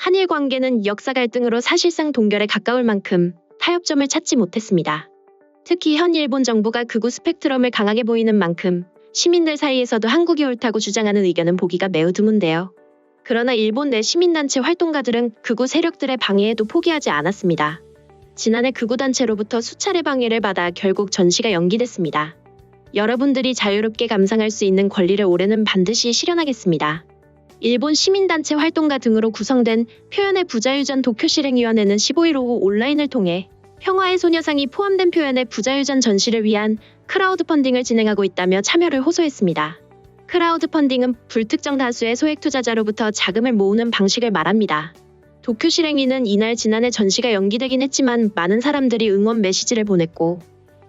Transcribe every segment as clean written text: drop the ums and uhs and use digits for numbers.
한일 관계는 역사 갈등으로 사실상 동결에 가까울 만큼 타협점을 찾지 못했습니다. 특히 현 일본 정부가 극우 스펙트럼을 강하게 보이는 만큼 시민들 사이에서도 한국이 옳다고 주장하는 의견은 보기가 매우 드문데요. 그러나 일본 내 시민단체 활동가들은 극우 세력들의 방해에도 포기하지 않았습니다. 지난해 극우 단체로부터 수차례 방해를 받아 결국 전시가 연기됐습니다. 여러분들이 자유롭게 감상할 수 있는 권리를 올해는 반드시 실현하겠습니다. 일본 시민단체 활동가 등으로 구성된 표현의 부자유전 도쿄실행위원회는 15일 오후 온라인을 통해 평화의 소녀상이 포함된 표현의 부자유전 전시를 위한 크라우드 펀딩을 진행하고 있다며 참여를 호소했습니다. 크라우드 펀딩은 불특정 다수의 소액 투자자로부터 자금을 모으는 방식을 말합니다. 도쿄실행위는 이날 지난해 전시가 연기되긴 했지만 많은 사람들이 응원 메시지를 보냈고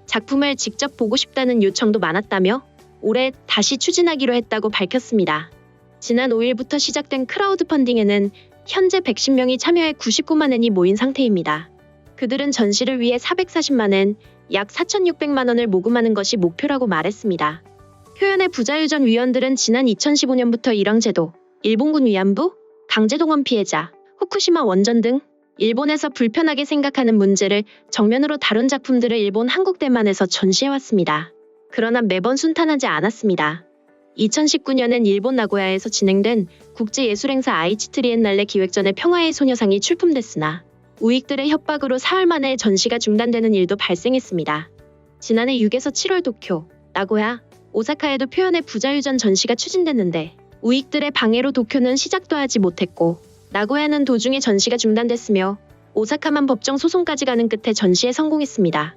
작품을 직접 보고 싶다는 요청도 많았다며 올해 다시 추진하기로 했다고 밝혔습니다. 지난 5일부터 시작된 크라우드 펀딩에는 현재 110명이 참여해 99만 엔이 모인 상태입니다. 그들은 전시를 위해 440만 엔, 약 4,600만 원을 모금하는 것이 목표라고 말했습니다. 표현의 부자유전 위원들은 지난 2015년부터 일왕제도, 일본군 위안부, 강제동원 피해자, 후쿠시마 원전 등 일본에서 불편하게 생각하는 문제를 정면으로 다룬 작품들을 일본 한국 대만에서 전시해왔습니다. 그러나 매번 순탄하지 않았습니다. 2019년엔 일본 나고야에서 진행된 국제예술행사 아이치 트리엔날레 기획전의 평화의 소녀상이 출품됐으나 우익들의 협박으로 사흘 만에 전시가 중단되는 일도 발생했습니다. 지난해 6에서 7월 도쿄, 나고야, 오사카에도 표현의 부자유전 전시가 추진됐는데 우익들의 방해로 도쿄는 시작도 하지 못했고 나고야는 도중에 전시가 중단됐으며 오사카만 법정 소송까지 가는 끝에 전시에 성공했습니다.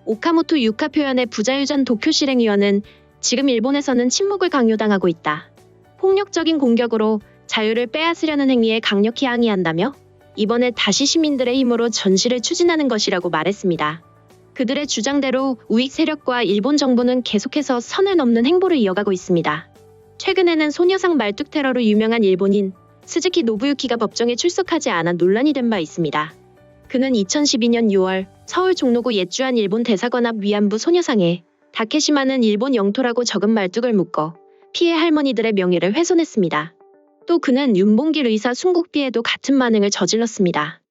오카모토 유카 표현의 부자유전 도쿄실행위원은 지금 일본에서는 침묵을 강요당하고 있다. 폭력적인 공격으로 자유를 빼앗으려는 행위에 강력히 항의한다며 이번에 다시 시민들의 힘으로 전시를 추진하는 것이라고 말했습니다. 그들의 주장대로 우익 세력과 일본 정부는 계속해서 선을 넘는 행보를 이어가고 있습니다. 최근에는 소녀상 말뚝 테러로 유명한 일본인 스즈키 노부유키가 법정에 출석하지 않아 논란이 된 바 있습니다. 그는 2012년 6월 서울 종로구 옛주한 일본 대사관 앞 위안부 소녀상에 다케시마는 일본 영토라고 적은 말뚝을 묶어 피해 할머니들의 명예를 훼손했습니다. 또 그는 윤봉길 의사 순국비에도 같은 만행을 저질렀습니다.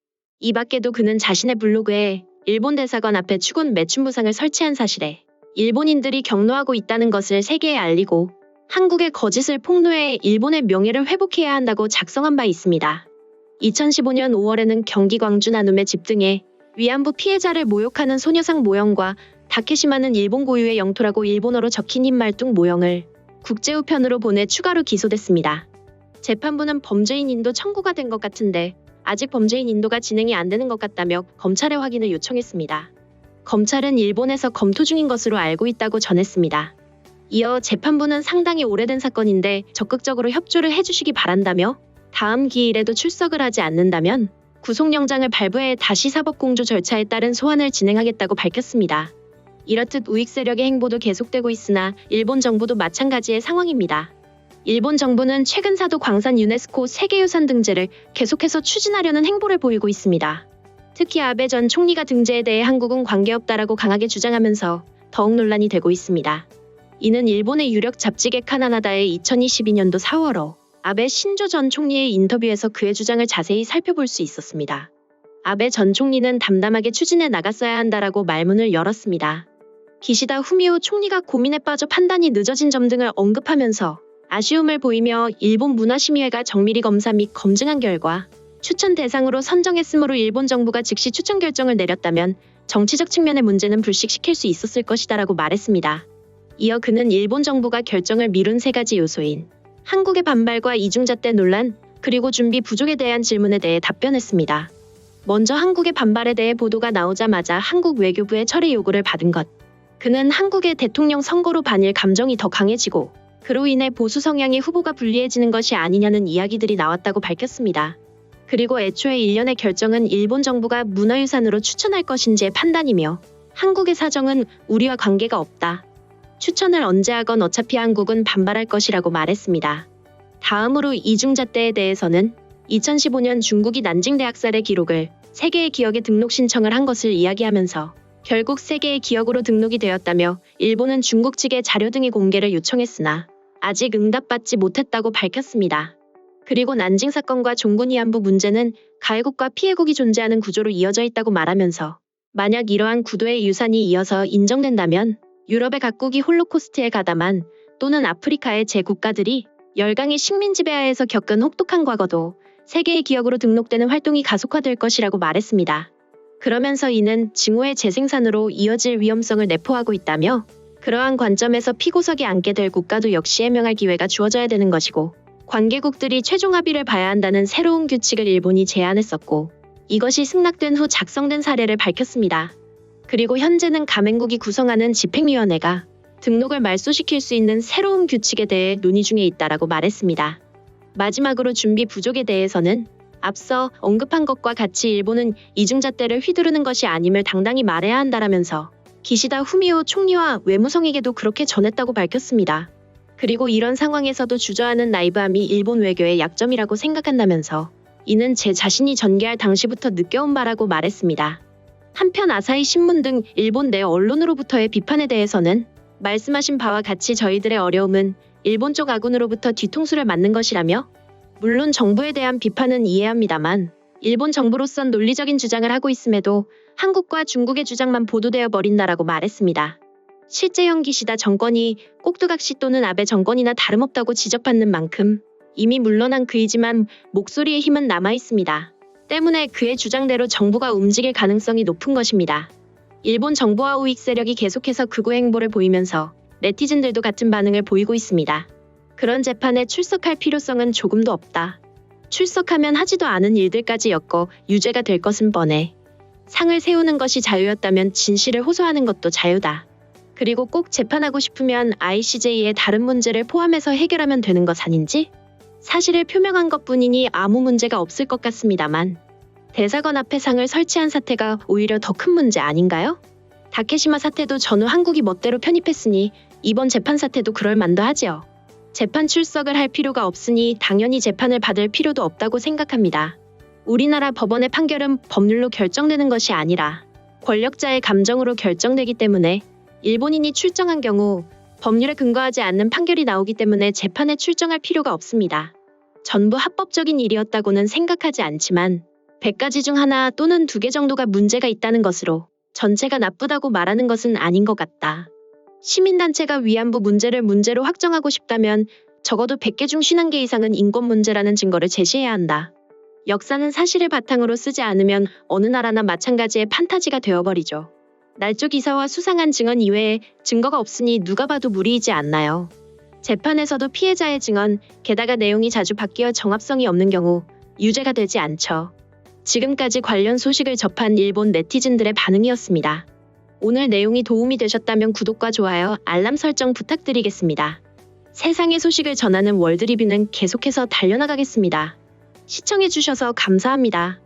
이 밖에도 그는 자신의 블로그에 일본 대사관 앞에 추군 매춘부상을 설치한 사실에 일본인들이 경로하고 있다는 것을 세계에 알리고 한국의 거짓을 폭로해 일본의 명예를 회복해야 한다고 작성한 바 있습니다. 2015년 5월에는 경기 광주 나눔의 집 등에 위안부 피해자를 모욕하는 소녀상 모형과 다케시마는 일본 고유의 영토라고 일본어로 적힌 흰 말뚝 모형을 국제우편으로 보내 추가로 기소됐습니다. 재판부는 범죄인 인도 청구가 된 것 같은데 아직 범죄인 인도가 진행이 안 되는 것 같다며 검찰의 확인을 요청했습니다. 검찰은 일본에서 검토 중인 것으로 알고 있다고 전했습니다. 이어 재판부는 상당히 오래된 사건인데 적극적으로 협조를 해주시기 바란다며 다음 기일에도 출석을 하지 않는다면 구속영장을 발부해 다시 사법공조 절차에 따른 소환을 진행하겠다고 밝혔습니다. 이렇듯 우익 세력의 행보도 계속되고 있으나 일본 정부도 마찬가지의 상황입니다. 일본 정부는 최근 사도 광산 유네스코 세계유산 등재를 계속해서 추진하려는 행보를 보이고 있습니다. 특히 아베 전 총리가 등재에 대해 한국은 관계없다라고 강하게 주장하면서 더욱 논란이 되고 있습니다. 이는 일본의 유력 잡지계 카나나다의 2022년도 4월호 아베 신조 전 총리의 인터뷰에서 그의 주장을 자세히 살펴볼 수 있었습니다. 아베 전 총리는 담담하게 추진해 나갔어야 한다라고 말문을 열었습니다. 기시다 후미오 총리가 고민에 빠져 판단이 늦어진 점 등을 언급하면서 아쉬움을 보이며 일본 문화심의회가 정밀히 검사 및 검증한 결과 추천 대상으로 선정했으므로 일본 정부가 즉시 추천 결정을 내렸다면 정치적 측면의 문제는 불식시킬 수 있었을 것이다라고 말했습니다. 이어 그는 일본 정부가 결정을 미룬 세 가지 요소인 한국의 반발과 이중잣대 논란, 그리고 준비 부족에 대한 질문에 대해 답변했습니다. 먼저 한국의 반발에 대해 보도가 나오자마자 한국 외교부의 철회 요구를 받은 것. 그는 한국의 대통령 선거로 반일 감정이 더 강해지고 그로 인해 보수 성향의 후보가 불리해지는 것이 아니냐는 이야기들이 나왔다고 밝혔습니다. 그리고 애초에 일련의 결정은 일본 정부가 문화유산으로 추천할 것인지의 판단이며 한국의 사정은 우리와 관계가 없다. 추천을 언제 하건 어차피 한국은 반발할 것이라고 말했습니다. 다음으로 이중잣대에 대해서는 2015년 중국이 난징 대학살의 기록을 세계의 기억에 등록 신청을 한 것을 이야기하면서 결국 세계의 기억으로 등록이 되었다며 일본은 중국 측에 자료 등의 공개를 요청했으나 아직 응답받지 못했다고 밝혔습니다. 그리고 난징 사건과 종군 위안부 문제는 가해국과 피해국이 존재하는 구조로 이어져 있다고 말하면서 만약 이러한 구도의 유산이 이어서 인정된다면 유럽의 각국이 홀로코스트에 가담한 또는 아프리카의 제국가들이 열강의 식민 지배하에서 겪은 혹독한 과거도 세계의 기억으로 등록되는 활동이 가속화될 것이라고 말했습니다. 그러면서 이는 징후의 재생산으로 이어질 위험성을 내포하고 있다며 그러한 관점에서 피고석에 앉게 될 국가도 역시 해명할 기회가 주어져야 되는 것이고 관계국들이 최종 합의를 봐야 한다는 새로운 규칙을 일본이 제안했었고 이것이 승낙된 후 작성된 사례를 밝혔습니다. 그리고 현재는 가맹국이 구성하는 집행위원회가 등록을 말소시킬 수 있는 새로운 규칙에 대해 논의 중에 있다라고 말했습니다. 마지막으로 준비 부족에 대해서는 앞서 언급한 것과 같이 일본은 이중잣대를 휘두르는 것이 아님을 당당히 말해야 한다라면서 기시다 후미오 총리와 외무성에게도 그렇게 전했다고 밝혔습니다. 그리고 이런 상황에서도 주저하는 나이브함이 일본 외교의 약점이라고 생각한다면서 이는 제 자신이 전개할 당시부터 느껴온 바라고 말했습니다. 한편 아사히 신문 등 일본 내 언론으로부터의 비판에 대해서는 말씀하신 바와 같이 저희들의 어려움은 일본 쪽 아군으로부터 뒤통수를 맞는 것이라며 물론 정부에 대한 비판은 이해합니다만 일본 정부로선 논리적인 주장을 하고 있음에도 한국과 중국의 주장만 보도되어 버린다라고 말했습니다. 실제형 기시다 정권이 꼭두각시 또는 아베 정권이나 다름없다고 지적받는 만큼 이미 물러난 그이지만 목소리의 힘은 남아있습니다. 때문에 그의 주장대로 정부가 움직일 가능성이 높은 것입니다. 일본 정부와 우익 세력이 계속해서 극우 행보를 보이면서 네티즌들도 같은 반응을 보이고 있습니다. 그런 재판에 출석할 필요성은 조금도 없다. 출석하면 하지도 않은 일들까지 엮어 유죄가 될 것은 뻔해. 상을 세우는 것이 자유였다면 진실을 호소하는 것도 자유다. 그리고 꼭 재판하고 싶으면 ICJ의 다른 문제를 포함해서 해결하면 되는 것 아닌지? 사실을 표명한 것뿐이니 아무 문제가 없을 것 같습니다만 대사관 앞에 상을 설치한 사태가 오히려 더 큰 문제 아닌가요? 다케시마 사태도 전후 한국이 멋대로 편입했으니 이번 재판 사태도 그럴 만도 하지요. 재판 출석을 할 필요가 없으니 당연히 재판을 받을 필요도 없다고 생각합니다. 우리나라 법원의 판결은 법률로 결정되는 것이 아니라 권력자의 감정으로 결정되기 때문에 일본인이 출정한 경우 법률에 근거하지 않는 판결이 나오기 때문에 재판에 출정할 필요가 없습니다. 전부 합법적인 일이었다고는 생각하지 않지만 100가지 중 하나 또는 2개 정도가 문제가 있다는 것으로 전체가 나쁘다고 말하는 것은 아닌 것 같다. 시민단체가 위안부 문제를 문제로 확정하고 싶다면 적어도 100개 중 51개 이상은 인권 문제라는 증거를 제시해야 한다. 역사는 사실을 바탕으로 쓰지 않으면 어느 나라나 마찬가지의 판타지가 되어버리죠. 날조 기사와 수상한 증언 이외에 증거가 없으니 누가 봐도 무리이지 않나요? 재판에서도 피해자의 증언, 게다가 내용이 자주 바뀌어 정합성이 없는 경우 유죄가 되지 않죠. 지금까지 관련 소식을 접한 일본 네티즌들의 반응이었습니다. 오늘 내용이 도움이 되셨다면 구독과 좋아요, 알람 설정 부탁드리겠습니다. 세상의 소식을 전하는 월드리뷰는 계속해서 달려나가겠습니다. 시청해주셔서 감사합니다.